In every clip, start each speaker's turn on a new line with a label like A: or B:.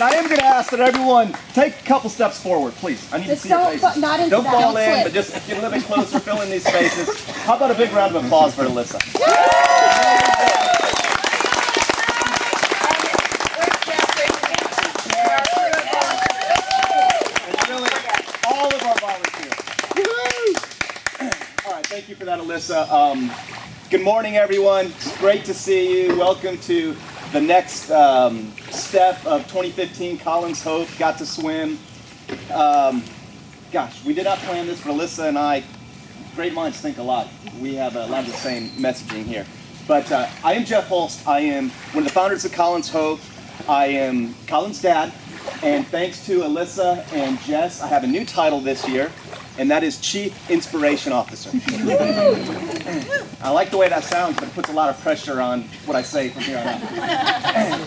A: But I am going to ask that everyone take a couple steps forward, please. I need to see your faces. Don't fall in, but just get a little bit closer, fill in these spaces. How about a big round of applause for Alyssa? All of our volunteers. All right, thank you for that, Alyssa. Good morning, everyone. It's great to see you. Welcome to the next step of 2015 Colin's Hope. Got to swim. Gosh, we did not plan this, but Alyssa and I, great minds think alike. We have a lot of the same messaging here. But I am Jeff Holst. I am one of the founders of Colin's Hope. I am Colin's dad. And thanks to Alyssa and Jess, I have a new title this year, and that is Chief Inspiration Officer. I like the way that sounds, but it puts a lot of pressure on what I say from here on out.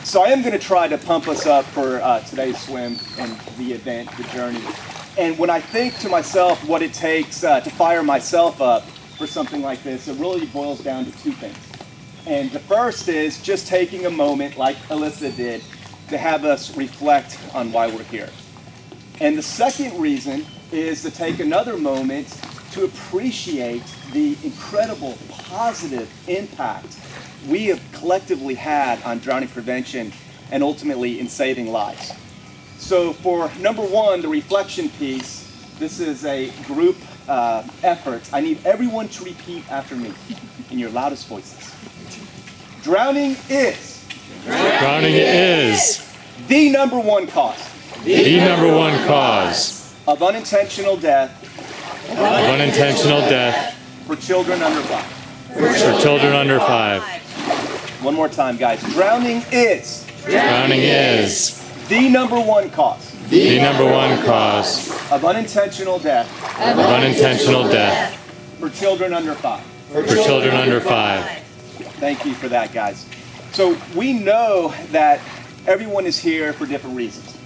A: So I am going to try to pump us up for today's swim and the event, the journey. And when I think to myself what it takes to fire myself up for something like this, it really boils down to two things. And the first is just taking a moment, like Alyssa did, to have us reflect on why we're here. And the second reason is to take another moment to appreciate the incredible positive impact we have collectively had on drowning prevention and ultimately in saving lives. So for number one, the reflection piece, this is a group effort. I need everyone to repeat after me in your loudest voices. Drowning is the number one cause.
B: The number one cause
A: of unintentional death. For children under 5.
B: For children under 5.
A: One more time, guys. Drowning is
B: the
A: number one cause.
B: The number one cause
A: of unintentional death. For children under 5.
B: For children under 5.
A: Thank you for that, guys. So we know that everyone is here for different reasons.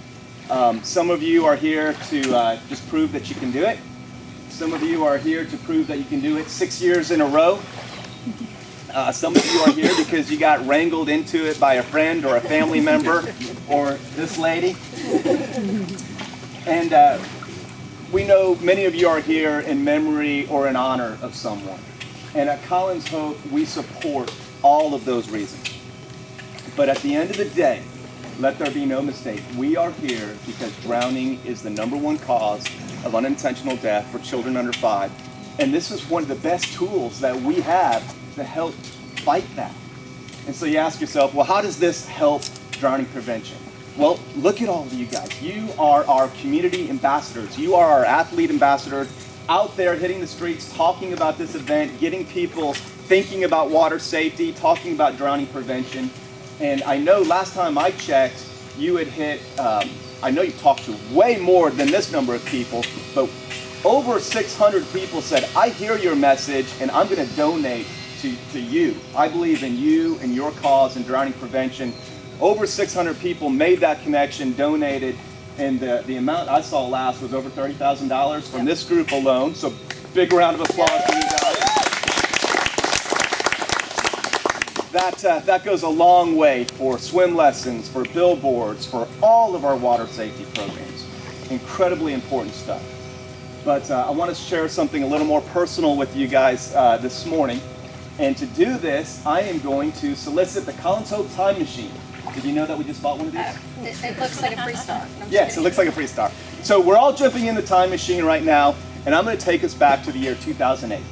A: Some of you are here to just prove that you can do it. Some of you are here to prove that you can do it 6 years in a row. Some of you are here because you got wrangled into it by a friend or a family member or this lady. And we know many of you are here in memory or in honor of someone. And at Colin's Hope, we support all of those reasons. But at the end of the day, let there be no mistake, we are here because drowning is the number one cause of unintentional death for children under 5. And this is one of the best tools that we have to help fight that. And so you ask yourself, well, how does this help drowning prevention? Well, look at all of you guys. You are our community ambassadors. You are our athlete ambassadors out there hitting the streets, talking about this event, getting people thinking about water safety, talking about drowning prevention. And I know last time I checked, you had hit, I know you talked to way more than this number of people, but over 600 people said, I hear your message and I'm going to donate to you. I believe in you and your cause in drowning prevention. Over 600 people made that connection, donated, and the amount I saw last was over $30,000 from this group alone. So big round of applause for you guys. That goes a long way for swim lessons, for billboards, for all of our water safety programs. Incredibly important stuff. But I want to share something a little more personal with you guys this morning. And to do this, I am going to solicit the Colin's Hope time machine. Did you know that we just bought one of these?
C: It looks like a Freestar.
A: Yes, it looks like a Freestar. So we're all jumping in the time machine right now, and I'm going to take us back to the year 2008.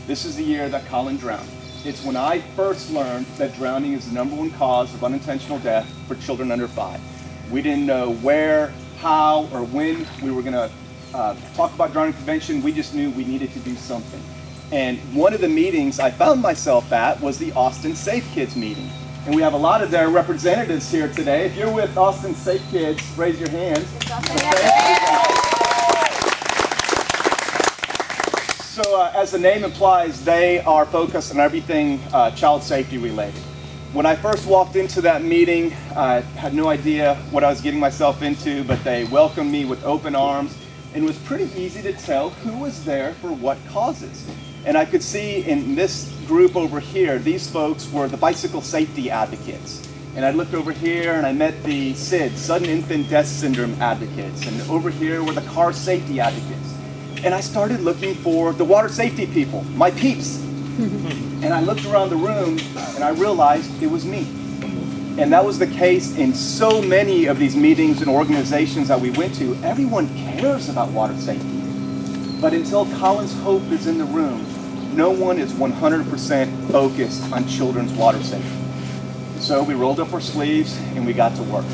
A: This is the year that Colin drowned. It's when I first learned that drowning is the number one cause of unintentional death for children under 5. We didn't know where, how, or when we were going to talk about drowning prevention. We just knew we needed to do something. And one of the meetings I found myself at was the Austin Safe Kids meeting. And we have a lot of their representatives here today. If you're with Austin Safe Kids, raise your hands. So as the name implies, they are focused on everything child safety related. When I first walked into that meeting, I had no idea what I was getting myself into, but they welcomed me with open arms, and it was pretty easy to tell who was there for what causes. And I could see in this group over here, these folks were the bicycle safety advocates. And I looked over here and I met the SID, Sudden Infant Death Syndrome advocates. And over here were the car safety advocates. And I started looking for the water safety people, my peeps. And I looked around the room and I realized it was me. And that was the case in so many of these meetings and organizations that we went to. Everyone cares about water safety. But until Colin's Hope is in the room, no one is 100% focused on children's water safety. So we rolled up our sleeves and we got to work.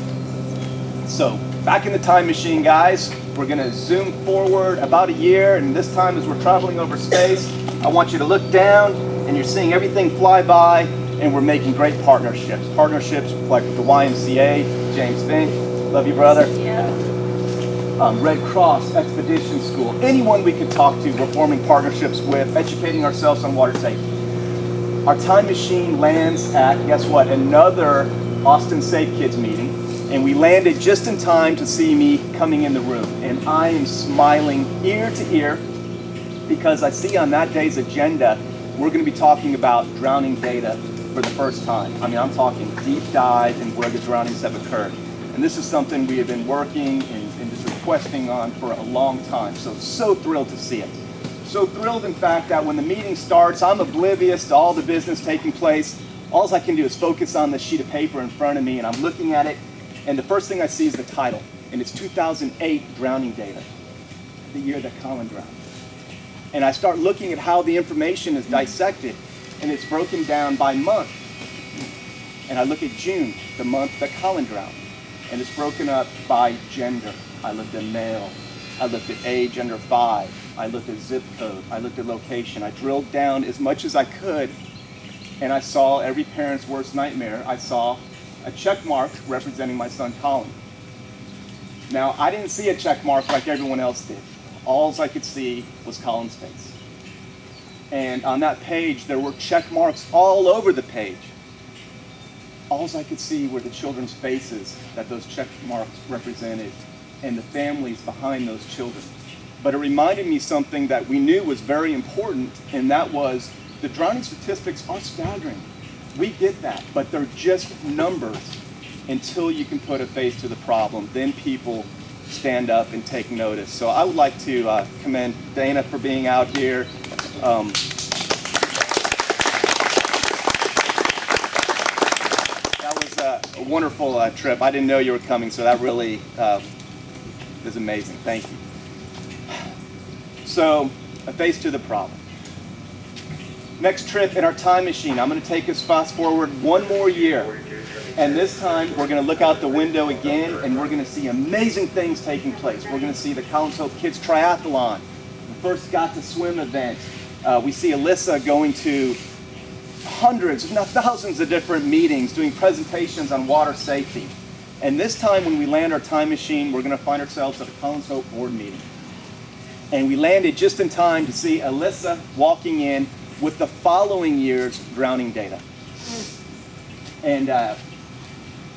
A: So back in the time machine, guys, we're going to zoom forward about a year, and this time as we're traveling over space, I want you to look down and you're seeing everything fly by, and we're making great partnerships. Partnerships like with the YMCA, James Fink, love you, brother.
C: Yeah.
A: Red Cross, Expedition School, anyone we could talk to, we're forming partnerships with, educating ourselves on water safety. Our time machine lands at, guess what, another Austin Safe Kids meeting, and we landed just in time to see me coming in the room. And I am smiling ear to ear because I see on that day's agenda, we're going to be talking about drowning data for the first time. I mean, I'm talking deep dive in where the drownings have occurred. And this is something we have been working and just requesting on for a long time. So thrilled to see it. So thrilled, in fact, that when the meeting starts, I'm oblivious to all the business taking place. All I can do is focus on the sheet of paper in front of me, and I'm looking at it, and the first thing I see is the title, and it's 2008 drowning data, the year that Colin drowned. And I start looking at how the information is dissected, and it's broken down by month. And I look at June, the month that Colin drowned, and it's broken up by gender. I looked at male, I looked at age under 5, I looked at zip code, I looked at location. I drilled down as much as I could, and I saw every parent's worst nightmare. I saw a check mark representing my son Colin. Now, I didn't see a check mark like everyone else did. All I could see was Colin's face. And on that page, there were check marks all over the page. All I could see were the children's faces that those check marks represented and the families behind those children. But it reminded me something that we knew was very important, and that was the drowning statistics are staggering. We get that, but they're just numbers until you can put a face to the problem. Then people stand up and take notice. So I would like to commend Dana for being out here. That was a wonderful trip. I didn't know you were coming, so that really is amazing. Thank you. So, a face to the problem. Next trip in our time machine, I'm going to take us fast forward one more year. And this time, we're going to look out the window again, and we're going to see amazing things taking place. We're going to see the Colin's Hope Kids Triathlon, the first Got to Swim event. We see Alyssa going to hundreds, if not thousands of different meetings, doing presentations on water safety. And this time, when we land our time machine, we're going to find ourselves at a Colin's Hope board meeting. And we landed just in time to see Alyssa walking in with the following year's drowning data. And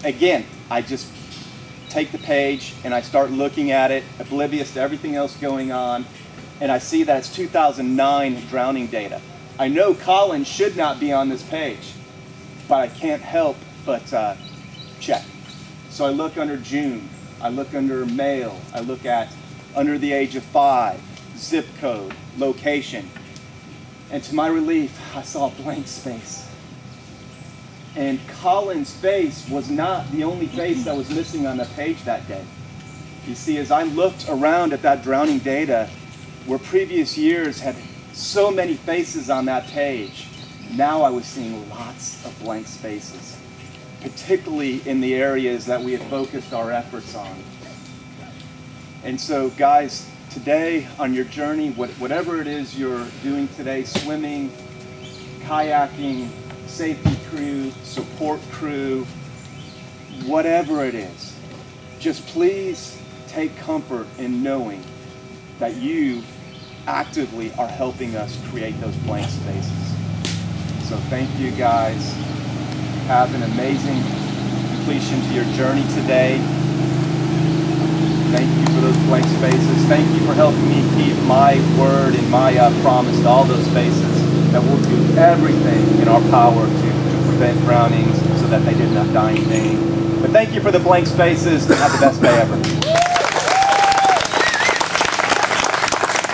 A: again, I just take the page and I start looking at it, oblivious to everything else going on, and I see that it's 2009 drowning data. I know Colin should not be on this page, but I can't help but check. So I look under June, I look under male, I look at under the age of 5, zip code, location. And to my relief, I saw a blank space. And Colin's face was not the only face that was missing on the page that day. You see, as I looked around at that drowning data, where previous years had so many faces on that page, now I was seeing lots of blank spaces, particularly in the areas that we had focused our efforts on. And so, guys, today on your journey, whatever it is you're doing today, swimming, kayaking, safety crew, support crew, whatever it is, just please take comfort in knowing that you actively are helping us create those blank spaces. So thank you, guys. Have an amazing completion to your journey today. Thank you for those blank spaces. Thank you for helping me keep my word and my promise to all those spaces, that we'll do everything in our power to prevent drownings so that they did not die in vain. But thank you for the blank spaces, and have the best day ever.